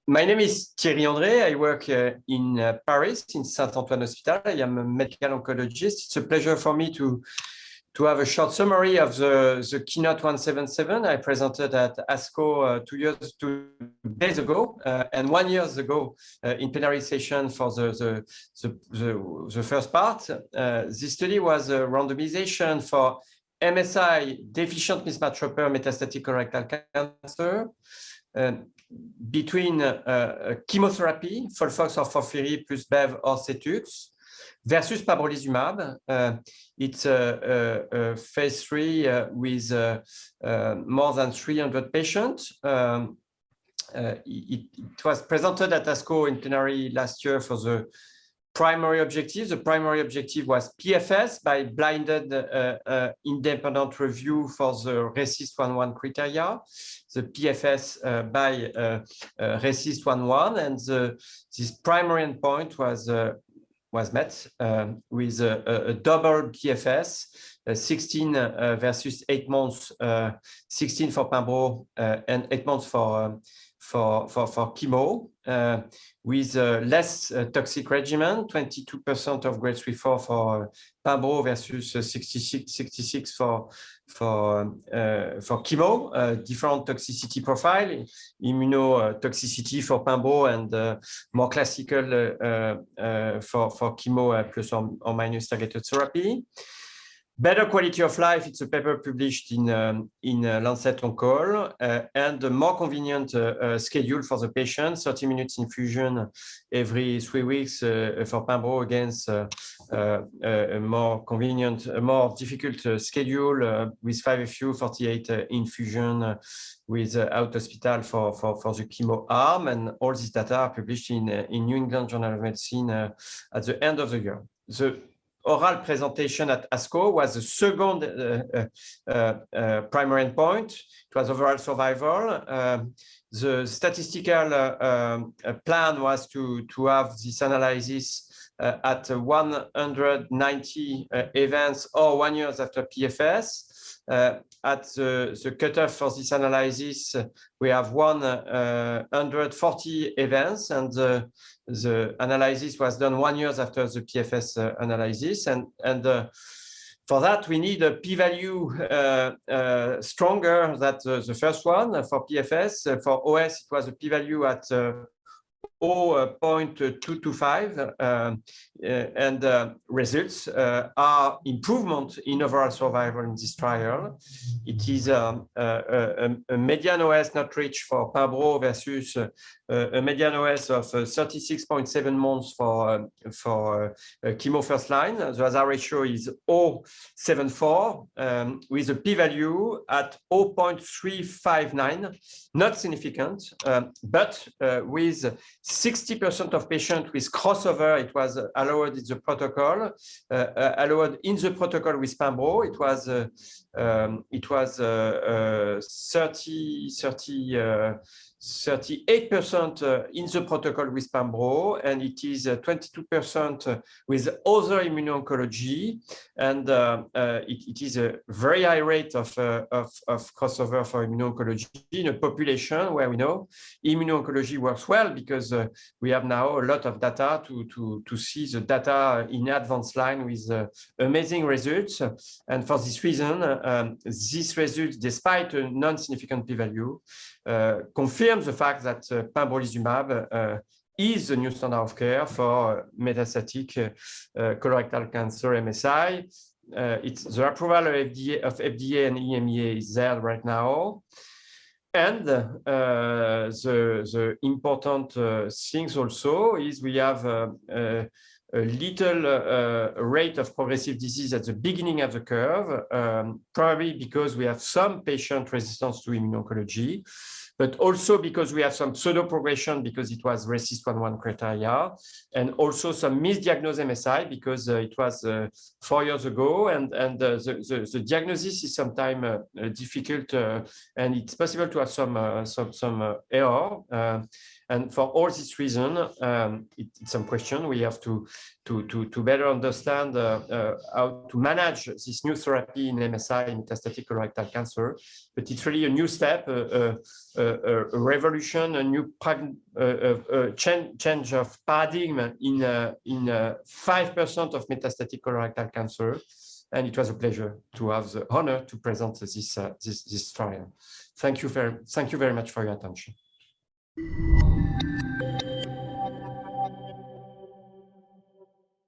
My name is Thierry André. I work in Paris, in Saint-Antoine Hospital. I am a medical oncologist. It's a pleasure for me to have a short summary of the Keynote 177 I presented at ASCO 2 days ago and 1 year ago in plenary session for the first part. This study was a randomization for MSI deficient mismatch repair metastatic colorectal cancer between chemotherapy, FOLFOX or FOLFIRI plus BEV or CETUX versus pembrolizumab. It's a phase 3 with more than 300 patients. It was presented at ASCO in plenary last year for the primary objective. The primary objective was PFS by blinded independent review for the RECIST 1.1 criteria, the PFS by RECIST 1.1, and this primary endpoint was met with a double PFS, 16 versus 8 months, 16 for pembro and 8 months for chemo, with less toxic regimen, 22% of grade 3/4 for pembro versus 66 for chemo. Different toxicity profile, immunotoxicity for pembro and more classical for chemo plus or minus targeted therapy. Better quality of life, it's a paper published in Lancet Oncol, and a more convenient schedule for the patient, 30 minutes infusion every 3 weeks for pembro against a more convenient, a more difficult schedule with 5FU, 48 infusion with out hospital for the chemo arm. And all this data are published in New England Journal of Medicine at the end of the year. The oral presentation at ASCO was the second primary endpoint. It was overall survival. The statistical plan was to have this analysis at 190 events or 1 year after PFS. At the cutoff for this analysis, we have 140 events, and the analysis was done 1 year after the PFS analysis. And for that, we need a p-value stronger than the first one for PFS. For OS, it was a p-value at 0.225, and results are improvement in overall survival in this trial. It is a median OS not reached for pembro versus a median OS of 36.7 months for chemo first line. The hazard ratio is 0.74 with a p-value at 0.359, not significant, but with 60% of patients with crossover. It was allowed in the protocol, with pembro. It was 38% in the protocol with pembro, and it is 22% with other immuno-oncology, and it is a very high rate of crossover for immuno-oncology in a population where we know immuno-oncology works well, because we have now a lot of data to see the data in advanced line with amazing results. And for this reason, these results, despite a non-significant p-value, confirms the fact that pembrolizumab is the new standard of care for metastatic colorectal cancer MSI. It's the approval of FDA and EMA is there right now. And the important things also is we have a little rate of progressive disease at the beginning of the curve, probably because we have some patient resistance to immuno-oncology, but also because we have some pseudo-progression because it was RECIST 1.1 criteria, and also some misdiagnosed MSI because it was 4 years ago, and the diagnosis is sometimes difficult, and it's possible to have some error. And for all this reason, it's some question we have to better understand how to manage this new therapy in MSI, metastatic colorectal cancer. But it's really a new step, a revolution, a new change of paradigm in 5% of metastatic colorectal cancer. And it was a pleasure to have the honor to present this trial. Thank you very much for your attention.